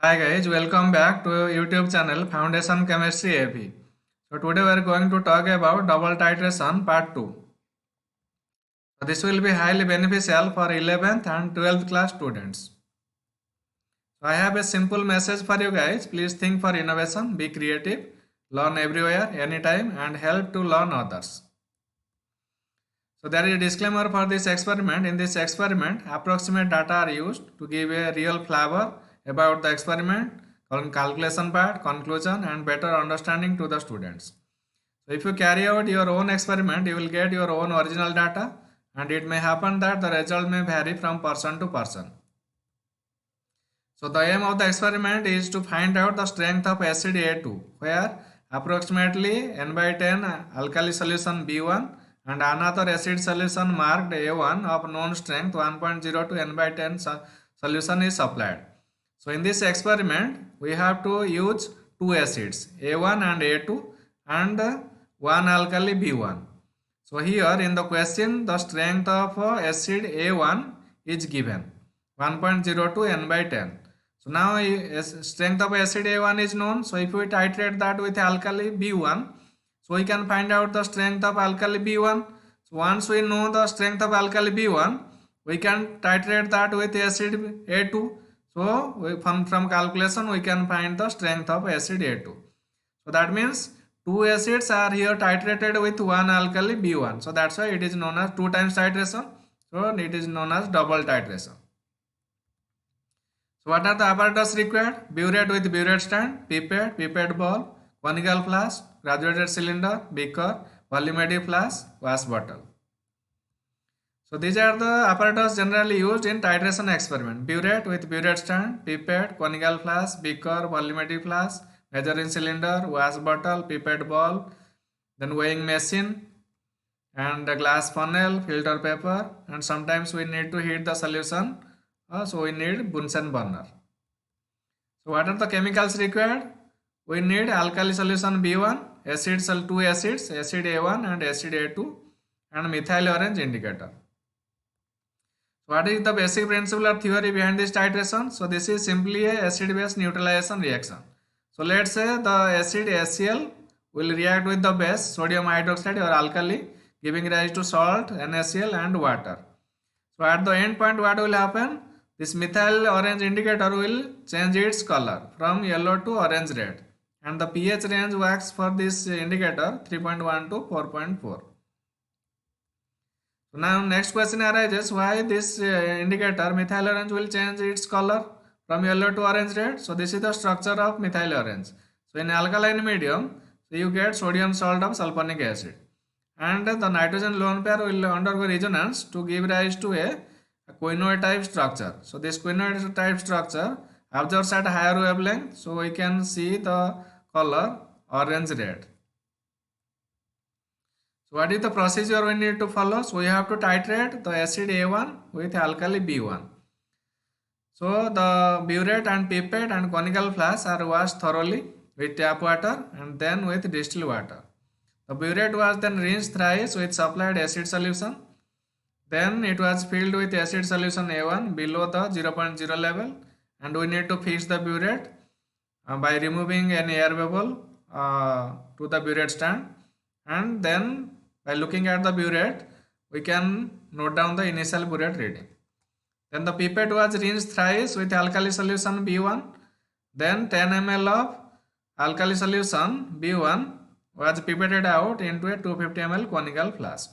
Hi guys, welcome back to YouTube channel Foundation Chemistry AP. So today we are going to talk about double titration part 2. So this will be highly beneficial for 11th and 12th class students. So I have a simple message for you guys. Please think for innovation, be creative, learn everywhere, anytime and help to learn others. So there is a disclaimer for this experiment. In this experiment, approximate data are used to give a real flavor about the experiment, calculation part, conclusion and better understanding to the students. So if you carry out your own experiment, you will get your own original data and it may happen that the result may vary from person to person. So the aim of the experiment is to find out the strength of acid A2, where approximately n by 10 alkali solution B1 and another acid solution marked A1 of known strength 1.0 to n by 10 solution is supplied. So in this experiment, we have to use two acids A1 and A2 and one alkali B1. So here in the question, the strength of acid A1 is given 1.0 to n by 10. So now strength of acid A1 is known. So if we titrate that with alkali B1, so we can find out the strength of alkali B1. So once we know the strength of alkali B1, we can titrate that with acid A2. So from calculation we can find the strength of acid A2. So that means two acids are here titrated with one alkali B1. So that's why it is known as two times titration. So it is known as double titration. So what are the apparatus required? Burette with burette stand, pipette ball, conical flask, graduated cylinder, beaker, volumetric flask, wash bottle. So these are the apparatus generally used in titration experiment. Burette with burette stand, pipette, conical flask, beaker, volumetric flask, measuring cylinder, wash bottle, pipette ball, then weighing machine, and a glass funnel, filter paper, and sometimes we need to heat the solution. So we need Bunsen burner. So what are the chemicals required? We need alkali solution B1, two acids, acid A1 and acid A2, and methyl orange indicator. What is the basic principle or theory behind this titration? So this is simply a acid-base neutralization reaction. So let's say the acid HCl will react with the base sodium hydroxide or alkali, giving rise to salt, NaCl and water. So at the end point what will happen? This methyl orange indicator will change its color from yellow to orange red, and the pH range works for this indicator 3.1 to 4.4. So now next question arises, why this indicator methyl orange will change its color from yellow to orange red. So this is the structure of methyl orange. So in alkaline medium, so you get sodium salt of sulfonic acid, and the nitrogen lone pair will undergo resonance to give rise to a quinoid type structure. So this quinoid type structure absorbs at higher wavelength, so we can see the color orange red. So what is the procedure we need to follow? So we have to titrate the acid A1 with alkali B1. So the burette and pipette and conical flask are washed thoroughly with tap water and then with distilled water. The burette was then rinsed thrice with supplied acid solution. Then it was filled with acid solution A1 below the 0.0 level, and we need to fix the burette by removing an air bubble to the burette stand, and then by looking at the burette we can note down the initial burette reading. Then the pipette was rinsed thrice with alkali solution B1. Then 10 ml of alkali solution B1 was pipetted out into a 250 ml conical flask.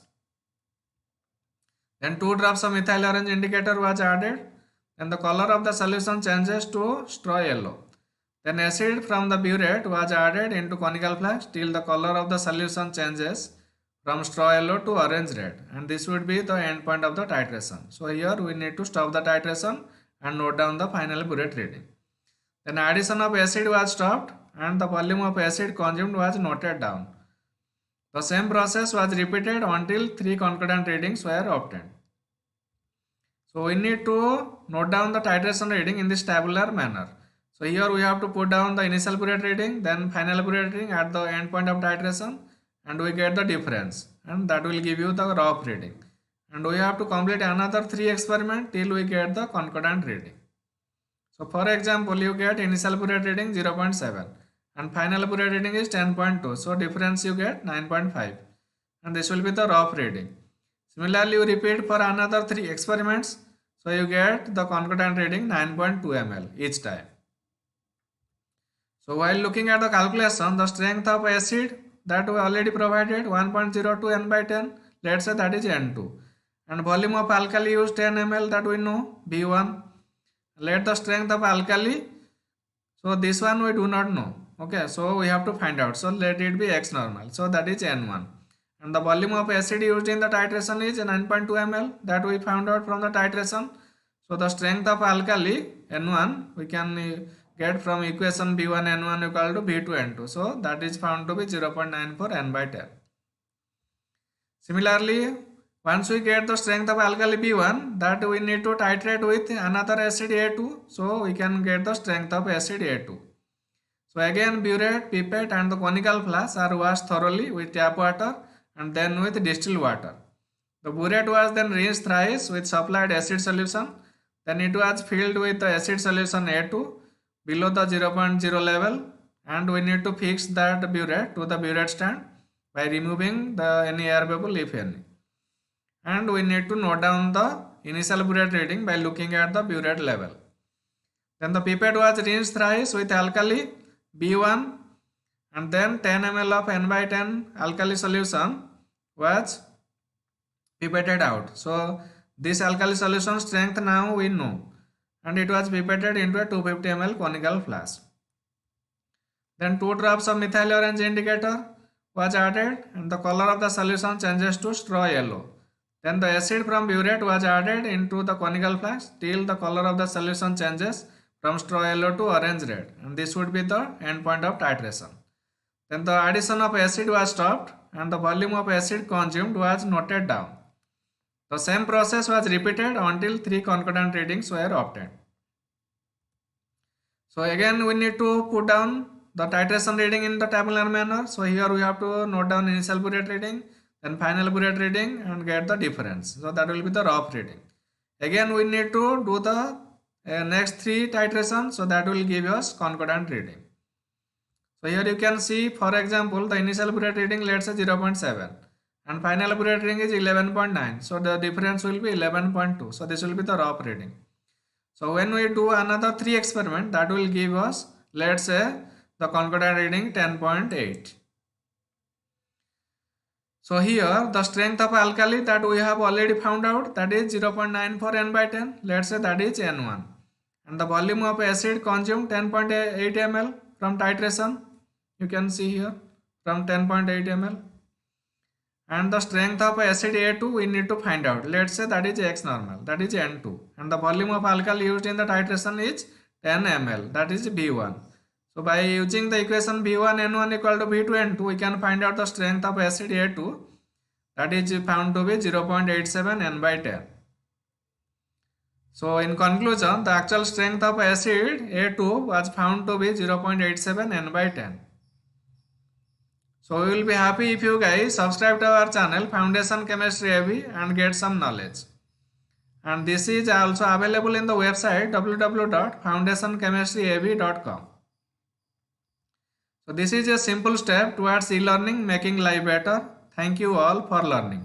Then 2 drops of methyl orange indicator was added, and the color of the solution changes to straw yellow. Then acid from the burette was added into conical flask till the color of the solution changes from straw yellow to orange red, and this would be the end point of the titration. So here we need to stop the titration and note down the final burette reading. Then addition of acid was stopped and the volume of acid consumed was noted down. The same process was repeated until 3 concordant readings were obtained. So we need to note down the titration reading in this tabular manner. So here we have to put down the initial burette reading, then final burette reading at the end point of titration, and we get the difference, and that will give you the rough reading. And we have to complete another 3 experiments till we get the concordant reading. So for example, you get initial Burette reading 0.7 and final Burette reading is 10.2. So difference you get 9.5 and this will be the rough reading. Similarly, you repeat for another 3 experiments. So you get the concordant reading 9.2 ml each time. So while looking at the calculation, the strength of acid that we already provided 1.02 n by 10, let's say that is N2. And volume of alkali used 10 ml that we know B1. Let the strength of alkali, so this one we do not know. Okay, so we have to find out. So let it be X normal. So that is N1. And the volume of acid used in the titration is 9.2 ml that we found out from the titration. So the strength of alkali N1 we can get from equation B1 N1 equal to B2 N2. So that is found to be 0.94 n by 10. Similarly, once we get the strength of alkali B1, that we need to titrate with another acid A2. So we can get the strength of acid A2. So again, burette, pipette and the conical flask are washed thoroughly with tap water and then with distilled water. The burette was then rinsed thrice with supplied acid solution. Then it was filled with the acid solution A2 below the 0.0 level, and we need to fix that burette to the burette stand by removing any air bubble if any. And we need to note down the initial burette reading by looking at the burette level. Then the pipette was rinsed thrice with alkali B1 and then 10 ml of n by 10 alkali solution was pipetted out. So this alkali solution strength now we know, and it was pipetted into a 250 ml conical flask. Then 2 drops of methyl orange indicator was added and the color of the solution changes to straw yellow. Then the acid from burette was added into the conical flask till the color of the solution changes from straw yellow to orange red, and this would be the end point of titration. Then the addition of acid was stopped and the volume of acid consumed was noted down. The same process was repeated until 3 concordant readings were obtained. So again we need to put down the titration reading in the tabular manner. So here we have to note down initial burette reading, then final burette reading and get the difference. So that will be the rough reading. Again we need to do the next 3 titrations, so that will give us concordant reading. So here you can see, for example, the initial burette reading, let's say 0.7 and final burette reading is 11.9. So the difference will be 11.2. So this will be the rough reading. So when we do another 3 experiment, that will give us, let's say, the concordant reading 10.8. So here the strength of alkali that we have already found out, that is 0.94 n by 10. Let's say that is N1. And the volume of acid consumed 10.8 ml from titration. You can see here from 10.8 ml. And the strength of acid A2 we need to find out. Let's say that is X normal, that is N2. And the volume of alkali used in the titration is 10 ml, that is B1. So by using the equation B1 N1 equal to B2 N2, we can find out the strength of acid A2, that is found to be 0.87 n by 10. So in conclusion, the actual strength of acid A2 was found to be 0.87 n by 10. So we will be happy if you guys subscribe to our channel Foundation Chemistry AB and get some knowledge. And this is also available in the website www.foundationchemistryab.com. So this is a simple step towards e-learning, making life better. Thank you all for learning.